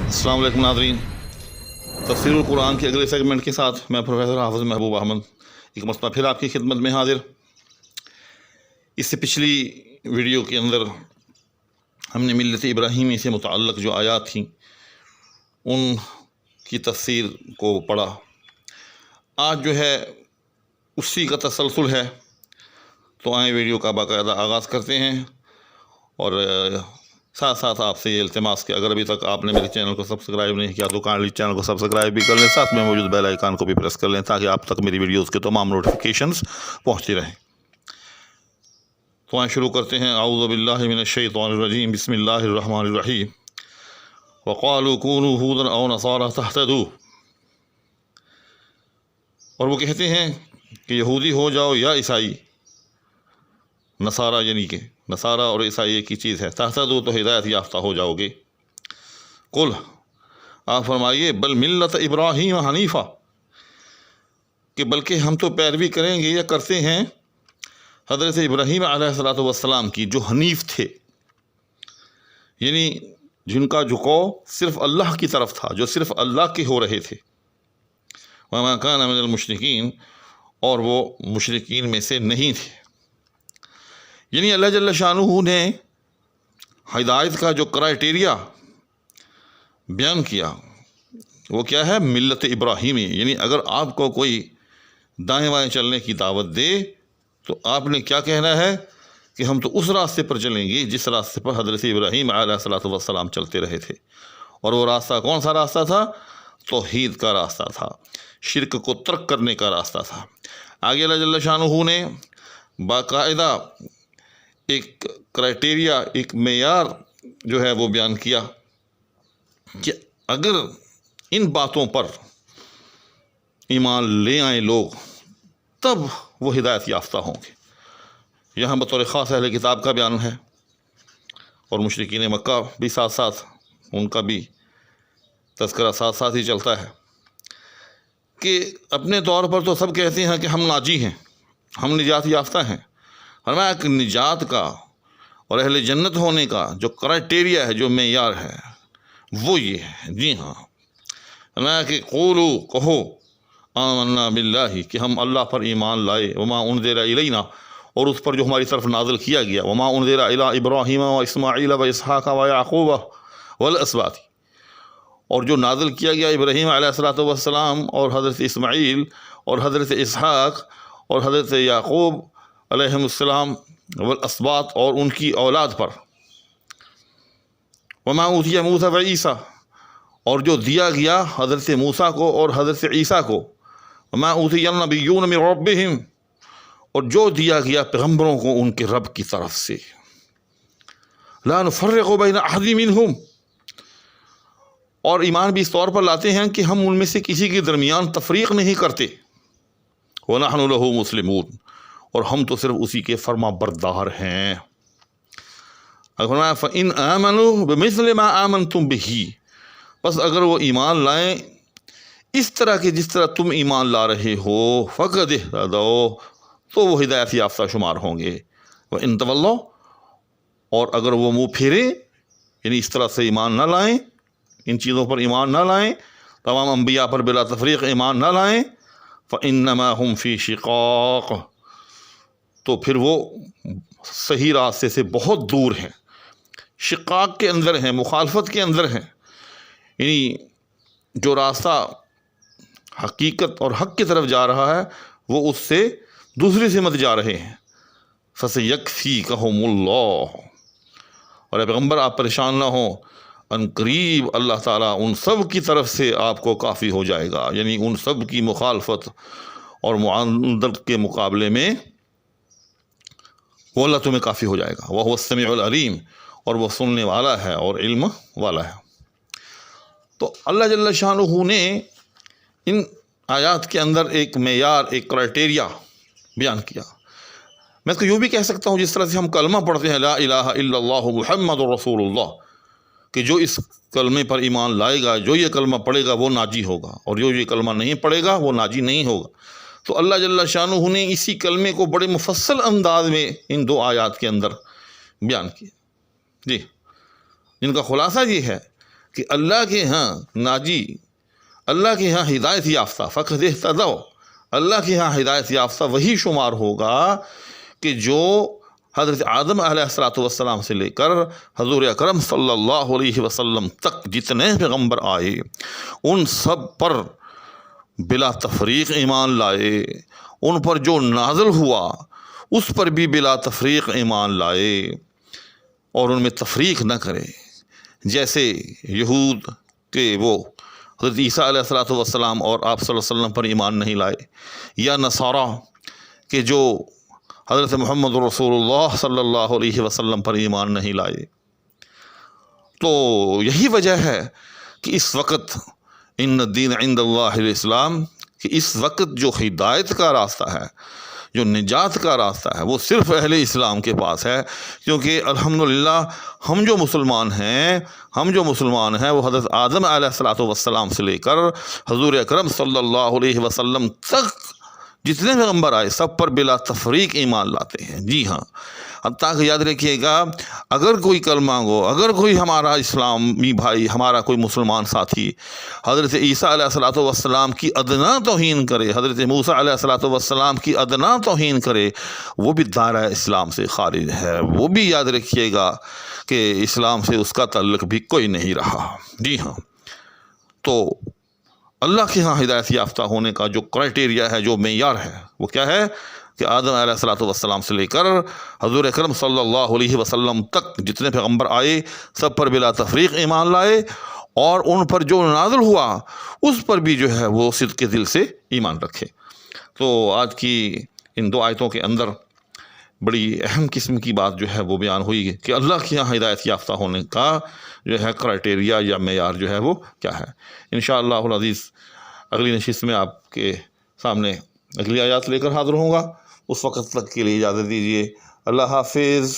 السلام علیکم ناظرین، تفسیر القرآن کے اگلے سیگمنٹ کے ساتھ میں پروفیسر حافظ محبوب احمد ایک مرتبہ پھر آپ کی خدمت میں حاضر۔ اس سے پچھلی ویڈیو کے اندر ہم نے ملت ابراہیمی سے متعلق جو آیات تھیں ان کی تفسیر کو پڑھا۔ آج جو ہے اسی کا تسلسل ہے، تو آئیں ویڈیو کا باقاعدہ آغاز کرتے ہیں، اور ساتھ ساتھ آپ سے یہ التماس کہ اگر ابھی تک آپ نے میرے چینل کو سبسکرائب نہیں کیا تو کائنڈلی چینل کو سبسکرائب بھی کر لیں، ساتھ میں موجود بیل آئیکن کو بھی پریس کر لیں تاکہ آپ تک میری ویڈیوز کے تمام نوٹیفیکیشنز پہنچتی رہیں۔ تو آئیں شروع کرتے ہیں۔ اعوذ باللہ من الشیطان الرجیم، بسم اللہ الرحمن الرحیم۔ وقالوا كونوا هودا او نصارى تهتدوا، اور وہ کہتے ہیں کہ یہودی ہو جاؤ یا عیسائی، نصارہ یعنی کہ نصارہ اور عیسائی ایک ہی چیز ہے، تہتدوا تو ہدایت یافتہ ہو جاؤ گے۔ قل، آپ فرمائیے، بل ملت ابراہیم حنیفہ، کہ بلکہ ہم تو پیروی کریں گے یا کرتے ہیں حضرت ابراہیم علیہ السلام کی، جو حنیف تھے، یعنی جن کا جھکاؤ صرف اللہ کی طرف تھا، جو صرف اللہ کے ہو رہے تھے۔ وما کان من المشرکین، اور وہ مشرکین میں سے نہیں تھے۔ یعنی اللہ جل شانہ نے ہدایت کا جو کرائٹیریا بیان کیا وہ کیا ہے؟ ملت ابراہیمی، یعنی اگر آپ کو کوئی دائیں بائیں چلنے کی دعوت دے تو آپ نے کیا کہنا ہے کہ ہم تو اس راستے پر چلیں گے جس راستے پر حضرت ابراہیم علیہ السلام چلتے رہے تھے۔ اور وہ راستہ کون سا راستہ تھا؟ توحید کا راستہ تھا، شرک کو ترک کرنے کا راستہ تھا۔ آگے اللہ جل شانہ نے باقاعدہ ایک کرائٹیریا، ایک معیار جو ہے وہ بیان کیا کہ اگر ان باتوں پر ایمان لے آئیں لوگ تب وہ ہدایت یافتہ ہوں گے۔ یہاں بطور خاص اہل کتاب کا بیان ہے، اور مشرکین مکہ بھی ساتھ ساتھ ان کا بھی تذکرہ ساتھ ساتھ ہی چلتا ہے کہ اپنے طور پر تو سب کہتے ہیں کہ ہم ناجی ہیں، ہم نجات یافتہ ہیں۔ فرمایا کہ نجات کا اور اہل جنت ہونے کا جو کرائٹیریا ہے، جو معیار ہے، وہ یہ ہے۔ جی ہاں، فرمایا کہ قولو، کہو، آمنا باللہ، کہ ہم اللہ پر ایمان لائے، وما انزل الینا، اور اس پر جو ہماری طرف نازل کیا گیا، وما انزل الی ابراہیم و اسماعیل و اسحاق و یعقوب والاسباط، اور جو نازل کیا گیا ابراہیم علیہ السلام اور حضرت اسماعیل اور حضرت اسحاق اور حضرت یعقوب علیہ السلام والاسباط اور ان کی اولاد پر، وما اوتی موسیٰ و عیسیٰ، اور جو دیا گیا حضرت موسیٰ کو اور حضرت عیسیٰ کو، وما اوتی النبیون من ربہم، اور جو دیا گیا پیغمبروں کو ان کے رب کی طرف سے، لا نفرق بین احد منہم، اور ایمان بھی اس طور پر لاتے ہیں کہ ہم ان میں سے کسی کے درمیان تفریق نہیں کرتے، وَنَحْنُ لَهُ مُسْلِمُونَ، اور ہم تو صرف اسی کے فرما بردار ہیں۔ فَإِنْ آمَنُوا بِمِثْلِ مَا آمَنْتُمْ بِهِ، بس اگر وہ ایمان لائیں اس طرح کہ جس طرح تم ایمان لا رہے ہو، فَقَدِ اهْتَدَوْا، تو وہ ہدایت یافتہ شمار ہوں گے۔ وَإِنْ تَوَلَّوْا، اور اگر وہ منہ پھیرے، یعنی اس طرح سے ایمان نہ لائیں، ان چیزوں پر ایمان نہ لائیں، تمام انبیاء پر بلا تفریق ایمان نہ لائیں، فَإِنَّمَا هُمْ فِي شِقَاقٍ، تو پھر وہ صحیح راستے سے بہت دور ہیں، شقاق کے اندر ہیں، مخالفت کے اندر ہیں، یعنی جو راستہ حقیقت اور حق کی طرف جا رہا ہے وہ اس سے دوسری سمت جا رہے ہیں۔ فَسَيَكْفِيكَهُمُ اللَّهُ، اور اے پیغمبر آپ پریشان نہ ہوں، ان قریب اللہ تعالیٰ ان سب کی طرف سے آپ کو کافی ہو جائے گا، یعنی ان سب کی مخالفت اور معاندت کے مقابلے میں وہ اللہ تمہیں کافی ہو جائے گا۔ وَهُوَ السَّمِيعُ الْعَلِيمُ، اور وہ سننے والا ہے اور علم والا ہے۔ تو اللہ جل شانہ نے ان آیات کے اندر ایک معیار، ایک کرائٹیریا بیان کیا۔ میں اس کو یوں بھی کہہ سکتا ہوں، جس طرح سے ہم کلمہ پڑھتے ہیں لا الہ الا اللہ محمد رسول اللہ، کہ جو اس کلمے پر ایمان لائے گا، جو یہ کلمہ پڑھے گا وہ ناجی ہوگا، اور جو یہ کلمہ نہیں پڑھے گا وہ ناجی نہیں ہوگا۔ تو اللہ جل شانہ نے اسی کلمے کو بڑے مفصل انداز میں ان دو آیات کے اندر بیان کیا، جی، جن کا خلاصہ یہ ہے کہ اللہ کے ہاں ناجی، اللہ کے ہاں ہدایت یافتہ، فقد اہتدوا، اللہ کے ہاں ہدایت یافتہ وہی شمار ہوگا کہ جو حضرت آدم علیہ السلام سے لے کر حضور اکرم صلی اللہ علیہ وسلم تک جتنے پیغمبر آئے ان سب پر بلا تفریق ایمان لائے، ان پر جو نازل ہوا اس پر بھی بلا تفریق ایمان لائے اور ان میں تفریق نہ کرے، جیسے یہود کے وہ حضرت عیسیٰ علیہ السلام اور آپ صلی اللہ علیہ وسلم پر ایمان نہیں لائے، یا نصارہ کہ جو حضرت محمد رسول اللہ صلی اللہ علیہ وسلم پر ایمان نہیں لائے۔ تو یہی وجہ ہے کہ اس وقت ان الدین عند اللہ الاسلام، کہ اس وقت جو ہدایت کا راستہ ہے، جو نجات کا راستہ ہے، وہ صرف اہل اسلام کے پاس ہے، کیونکہ الحمدللہ ہم جو مسلمان ہیں وہ حضرت آدم علیہ السلام سے لے کر حضور اکرم صلی اللہ علیہ وسلم تک جتنے پیغمبر آئے سب پر بلا تفریق ایمان لاتے ہیں۔ جی ہاں، حتیٰ کہ یاد رکھیے گا، اگر کوئی کلمہ گو، اگر کوئی ہمارا اسلامی بھائی، ہمارا کوئی مسلمان ساتھی حضرت عیسیٰ علیہ السلام کی ادنا توہین کرے، حضرت موسیٰ علیہ السلام کی ادنا توہین کرے، وہ بھی دائرہ اسلام سے خارج ہے، وہ بھی یاد رکھیے گا کہ اسلام سے اس کا تعلق بھی کوئی نہیں رہا۔ جی ہاں، تو اللہ کے ہاں ہدایت یافتہ ہونے کا جو کرائٹیریا ہے، جو معیار ہے، وہ کیا ہے کہ آدم علیہ السلام سے لے کر حضور اکرم صلی اللہ علیہ وسلم تک جتنے پیغمبر آئے سب پر بلا تفریق ایمان لائے، اور ان پر جو نازل ہوا اس پر بھی جو ہے وہ صدق دل سے ایمان رکھے۔ تو آج کی ان دو آیتوں کے اندر بڑی اہم قسم کی بات جو ہے وہ بیان ہوئی کہ اللہ کے یہاں ہدایت یافتہ ہونے کا جو ہے کرائٹیریا یا معیار جو ہے وہ کیا ہے۔ انشاءاللہ العزیز اگلی نشست میں آپ کے سامنے اگلی آیات لے کر حاضر ہوں گا، اس وقت تک کے لیے اجازت دیجیے۔ اللہ حافظ۔